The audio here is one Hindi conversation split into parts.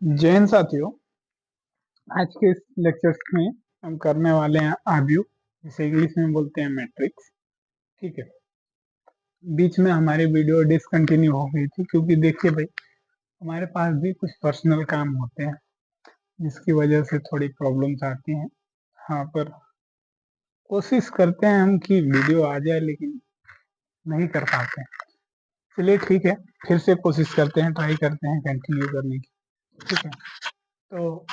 जैन साथियों, आज के इस लेक्चर्स में हम करने वाले हैं आव्यूह, जिसे इंग्लिश में बोलते हैं मैट्रिक्स। ठीक है। बीच में हमारी वीडियो डिसकंटिन्यू हो गई थी क्योंकि देखिए भाई, हमारे पास भी कुछ पर्सनल काम होते हैं जिसकी वजह से थोड़ी प्रॉब्लम्स आती हैं। हाँ, पर कोशिश करते हैं हम कि वीडियो आ जाए, लेकिन नहीं कर पाते हैं। चलिए ठीक है, फिर से कोशिश करते हैं, ट्राई करते हैं कंटिन्यू करने की। ठीक है, तो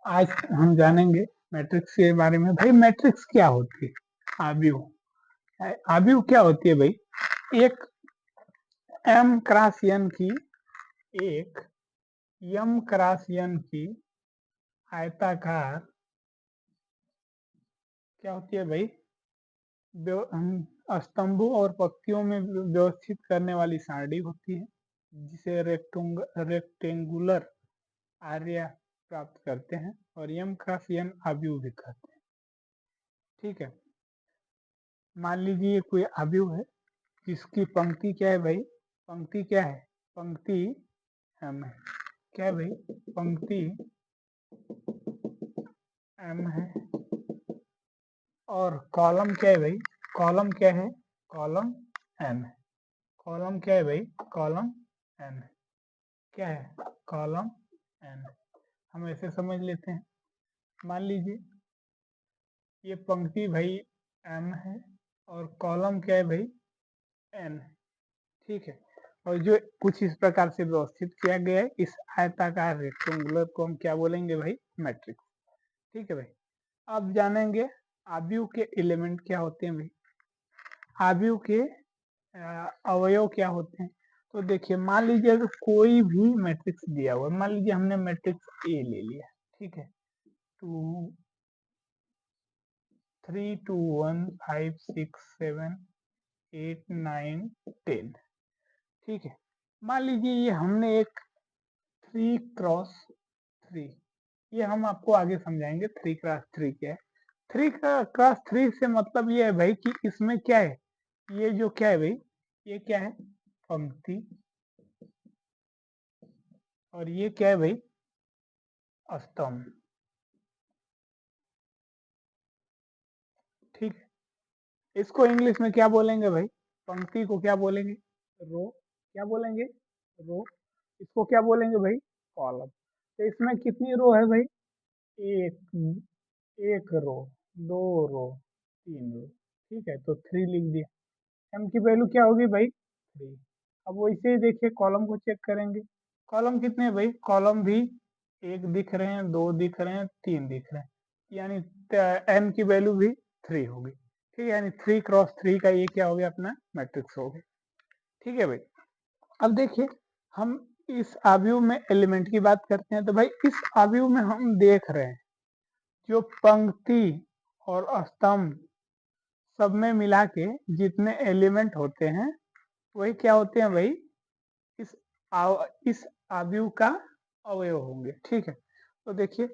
आज हम जानेंगे मैट्रिक्स के बारे में। भाई मैट्रिक्स क्या होती है? आव्यूह। आव्यूह क्या होती है भाई? एक m क्रॉस n की एक m क्रॉस n की आयताकार क्या होती है भाई? स्तंभों और पंक्तियों में व्यवस्थित करने वाली सारणी होती है, जिसे रेक्टेंगुलर आर्य प्राप्त करते हैं और m क्रॉस n आव्यूह भी कहते हैं। ठीक है, मान लीजिए कोई आव्यूह है जिसकी पंक्ति क्या है भाई? पंक्ति क्या है? पंक्ति m है। क्या है भाई? पंक्ति m है। और कॉलम क्या है भाई? कॉलम क्या है? कॉलम n है। कॉलम क्या है भाई? कॉलम n है। क्या है? Column n। हम ऐसे समझ लेते हैं, मान लीजिए ये पंक्ति भाई m है और कॉलम क्या है भाई? n है। ठीक है, और जो कुछ इस प्रकार से व्यवस्थित किया गया है, इस आयताकार रेक्टेंगुलर को हम क्या बोलेंगे भाई? मैट्रिक्स। ठीक है भाई, अब जानेंगे आव्यूह के एलिमेंट क्या होते हैं भाई? आव्यूह के अवयव क्या होते हैं? तो देखिए, मान लीजिए अगर कोई भी मैट्रिक्स दिया हुआ है, मान लीजिए हमने मैट्रिक्स ए ले लिया। ठीक है, 2 3 2 1 5 6 7 8 9 10। ठीक है, मान लीजिए ये हमने एक 3x3, ये हम आपको आगे समझाएंगे 3x3 क्या है। 3x3 से मतलब ये है भाई कि इसमें क्या है? ये जो क्या है भाई? ये क्या है? पंक्ति। और ये क्या है भाई? स्तंभ। ठीक है, इसको इंग्लिश में क्या बोलेंगे भाई? पंक्ति को क्या बोलेंगे? रो। क्या बोलेंगे? रो। इसको क्या बोलेंगे भाई? कॉलम। तो इसमें कितनी रो है भाई? एक एक रो, दो रो, तीन रो। ठीक है, तो 3 लिख दिया। m की वैल्यू क्या होगी भाई? 3। अब वैसे ही देखिए, कॉलम को चेक करेंगे। कॉलम कितने हैं भाई? कॉलम भी एक दिख रहे हैं, दो दिख रहे हैं, तीन दिख रहे हैं, यानी n की वैल्यू भी 3 होगी। ठीक है, यानी 3x3 का ये क्या हो गया? अपना मैट्रिक्स हो गया। ठीक है भाई, अब देखिए, हम इस आव्यूह में एलिमेंट की बात करते हैं। तो भाई इस आव्यूह में हम देख रहे हैं जो पंक्ति और स्तंभ सब में मिला के जितने एलिमेंट होते हैं, वही क्या होते हैं भाई? इस इस आव्यूह का अवयव होंगे। ठीक है, तो देखिए,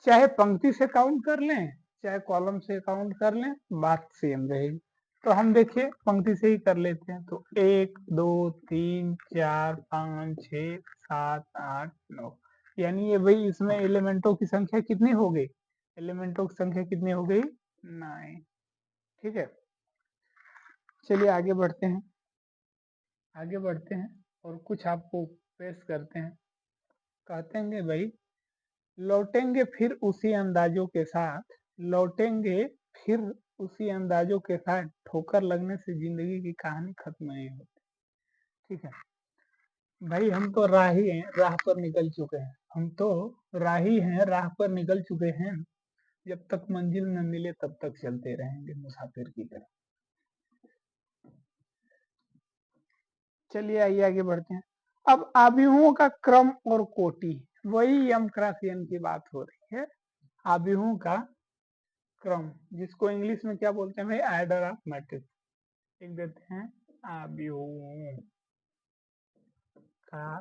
चाहे पंक्ति से काउंट कर लें, चाहे कॉलम से काउंट कर लें, बात सेम रहेगी। तो हम देखिए पंक्ति से ही कर लेते हैं। तो 1 2 3 4 5 6 7 8 9, यानी ये भाई इसमें एलिमेंटों की संख्या कितनी हो गई? एलिमेंटों की संख्या कितनी हो गई? 9। ठीक है, चलिए आगे बढ़ते हैं। आगे बढ़ते हैं और कुछ आपको पेश करते हैं। कहते हैं भाई, लौटेंगे फिर उसी अंदाजों के साथ, लौटेंगे फिर उसी अंदाजों के साथ, ठोकर लगने से जिंदगी की कहानी खत्म नहीं होती। ठीक है भाई, हम तो राही हैं, राह पर निकल चुके हैं। हम तो राही हैं, राह पर निकल चुके हैं। जब तक मंजिल न मिले तब तक चलते रहेंगे मुसाफिर की तरह। चलिए आइए आगे बढ़ते हैं। अब आव्यूहों का क्रम और कोटि, वही यम क्रॉस एन की बात हो रही है। आव्यूहों का क्रम, जिसको इंग्लिश में क्या बोलते हैं भाई? Order of matrix. लिख देते हैं आव्यूहों का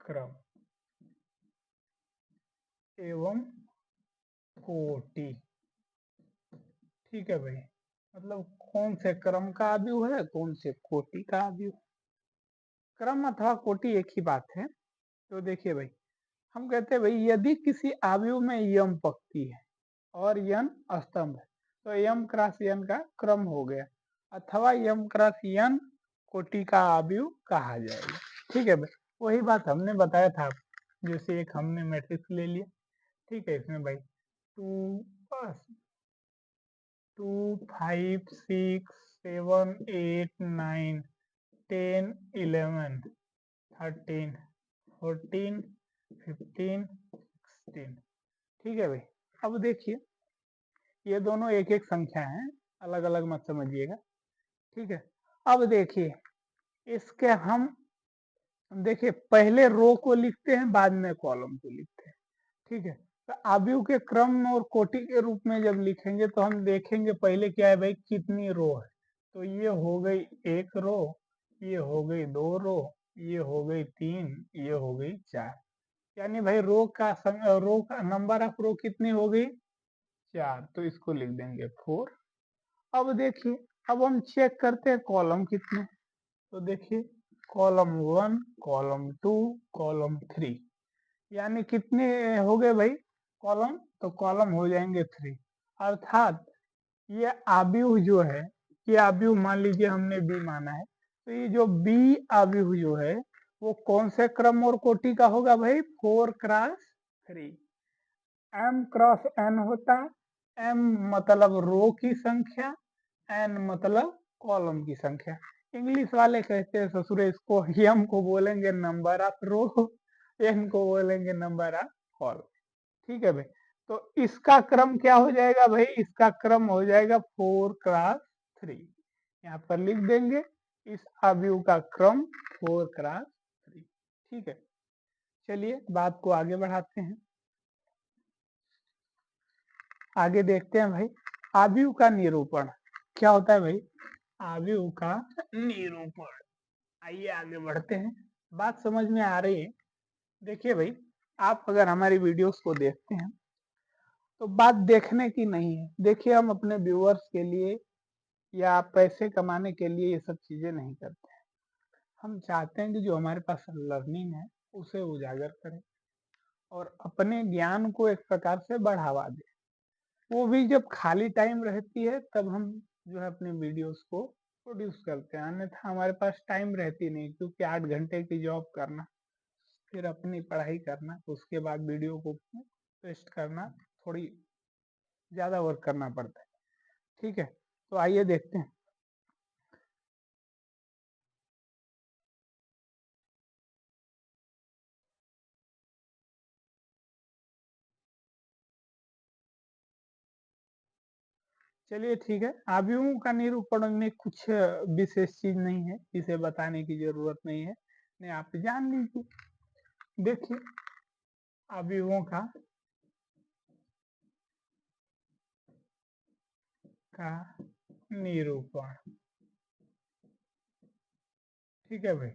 क्रम एवं कोटि। ठीक है भाई, मतलब कौन से क्रम का आव्यूह है, कौन से कोटि का आव्यूह। क्रम अथवा कोटि एक ही बात है। तो देखिए भाई, हम कहते हैं भाई यदि किसी आव्यूह में यम पंक्ति है और यन स्तंभ है तो यम क्रॉस यन का क्रम हो गया, अथवा यम क्रॉस यन कोटि का आव्यूह कहा जाएगा। ठीक है भाई, वही बात हमने बताया था। जैसे एक हमने मैट्रिक्स ले लिया, ठीक है, इसमें भाई 2 5 6 7 8 9 10 11 13 14 15 16। ठीक है भाई, अब देखिए ये दोनों एक एक संख्या हैं, अलग अलग मत समझिएगा। ठीक है, अब देखिए इसके हम देखिए पहले रो को लिखते हैं, बाद में कॉलम को लिखते हैं। ठीक है, तो आव्यूह के क्रम और कोटि के रूप में जब लिखेंगे तो हम देखेंगे पहले क्या है भाई, कितनी रो है। तो ये हो गई एक रो, ये हो गई दो रो, ये हो गई तीन, ये हो गई चार। यानी भाई रो का नंबर ऑफ रो कितनी हो गई, चार। तो इसको लिख देंगे 4। अब देखिए, अब हम चेक करते हैं कॉलम कितने। तो देखिए कॉलम 1, कॉलम 2, कॉलम 3, यानी कितने हो गए भाई कॉलम, तो कॉलम हो जाएंगे 3। अर्थात ये आव्यूह जो है, ये आव्यूह मान लीजिए हमने बी माना है, तो ये जो बी आव्यूह जो है वो कौन से क्रम और कोटि का होगा भाई, 4x3। m क्रॉस n होता है, m मतलब रो की संख्या, n मतलब कॉलम की संख्या। इंग्लिश वाले कहते हैं ससुरे इसको, m को बोलेंगे नंबर ऑफ रो, n को बोलेंगे नंबर ऑफ कॉलम। ठीक है भाई, तो इसका क्रम क्या हो जाएगा भाई, इसका क्रम हो जाएगा 4x3। यहाँ पर लिख देंगे इस आव्यूह का क्रम 4x3। ठीक है, चलिए बात को आगे बढ़ाते हैं। आगे देखते हैं भाई आव्यूह का निरूपण क्या होता है भाई, आव्यूह का निरूपण। आइए आगे बढ़ते हैं, बात समझ में आ रही है। देखिए भाई, आप अगर हमारी वीडियोस को देखते हैं तो बात देखने की नहीं है। देखिए हम अपने व्यूअर्स के लिए या पैसे कमाने के लिए ये सब चीजें नहीं करते हैं। हम चाहते हैं कि जो हमारे पास लर्निंग है उसे उजागर करें और अपने ज्ञान को एक प्रकार से बढ़ावा दें। वो भी जब खाली टाइम रहती है तब हम जो है अपने वीडियोस को प्रोड्यूस करते हैं, अन्यथा हमारे पास टाइम रहती नहीं, क्योंकि 8 घंटे की जॉब करना, फिर अपनी पढ़ाई करना, उसके बाद वीडियो को पोस्ट करना, थोड़ी ज्यादा वर्क करना पड़ता है। ठीक है, तो आइए देखते हैं। चलिए ठीक है, आव्यूहों का निरूपण में कुछ विशेष चीज नहीं है, इसे बताने की जरूरत नहीं है, नहीं आप जान लीजिए। देखिए आव्यूहों का निरूपण, ठीक है भाई,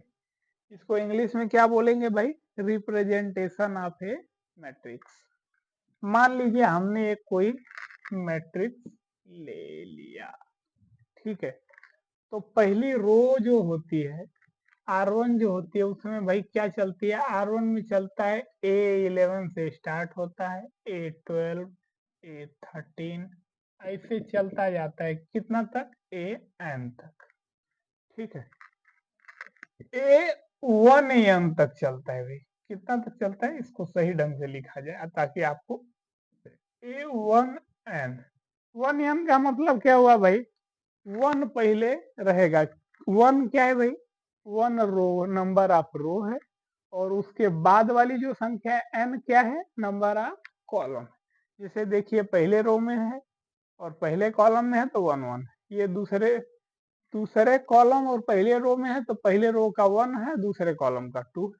इसको इंग्लिश में क्या बोलेंगे भाई, रिप्रेजेंटेशन ऑफ ए मैट्रिक्स। मान लीजिए हमने एक कोई मैट्रिक्स ले लिया, ठीक है, तो पहली रो जो होती है R1 जो होती है उसमें भाई क्या चलती है, R1 में चलता है A11 से स्टार्ट होता है, A12, A13, ऐसे चलता जाता है कितना तक, AN तक। ठीक है, A1N तक चलता है भाई, कितना तक चलता है, इसको सही ढंग से लिखा जाए ताकि आपको, A1N, 1N का मतलब क्या हुआ भाई, 1 पहले रहेगा। 1 क्या है भाई, 1 रो, नंबर ऑफ रो है, और उसके बाद वाली जो संख्या है n क्या है, नंबर ऑफ कॉलम। जैसे देखिए पहले रो में है और पहले कॉलम में है तो 1 1, ये दूसरे दूसरे कॉलम और पहले रो में है तो पहले रो का 1 है, दूसरे कॉलम का 2,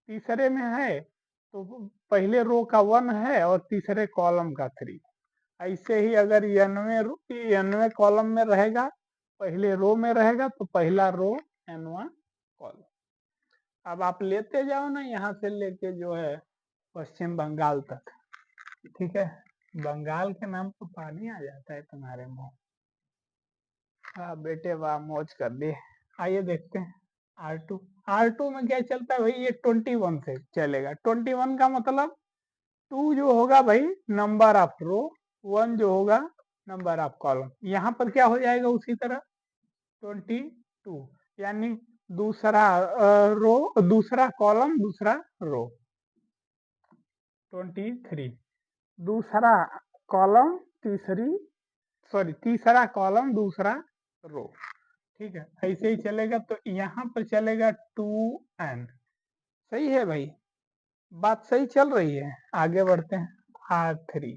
तीसरे में है तो पहले रो का 1 है और तीसरे कॉलम का 3। ऐसे ही अगर n वें कॉलम में रहेगा, पहले रो में रहेगा तो पहला रो n वां कॉलम। अब आप लेते जाओ ना यहाँ से लेके जो है पश्चिम बंगाल तक, ठीक है, बंगाल के नाम पर पानी आ जाता है तुम्हारे मुंह। हाँ बेटे वाह, मौज कर लिए। आइए देखते हैं R2 में क्या चलता है भाई, ये 21 से चलेगा। 21 का मतलब 2 जो होगा भाई नंबर ऑफ रो, 1 जो होगा नंबर ऑफ कॉलम। यहाँ पर क्या हो जाएगा उसी तरह 22, यानी दूसरा रो, दूसरा कॉलम, दूसरा रो। 23 दूसरा कॉलम, तीसरा कॉलम, दूसरा रो। ठीक है, ऐसे ही चलेगा। तो यहाँ पर चलेगा 2n। सही है भाई, बात सही चल रही है। आगे बढ़ते हैं R3।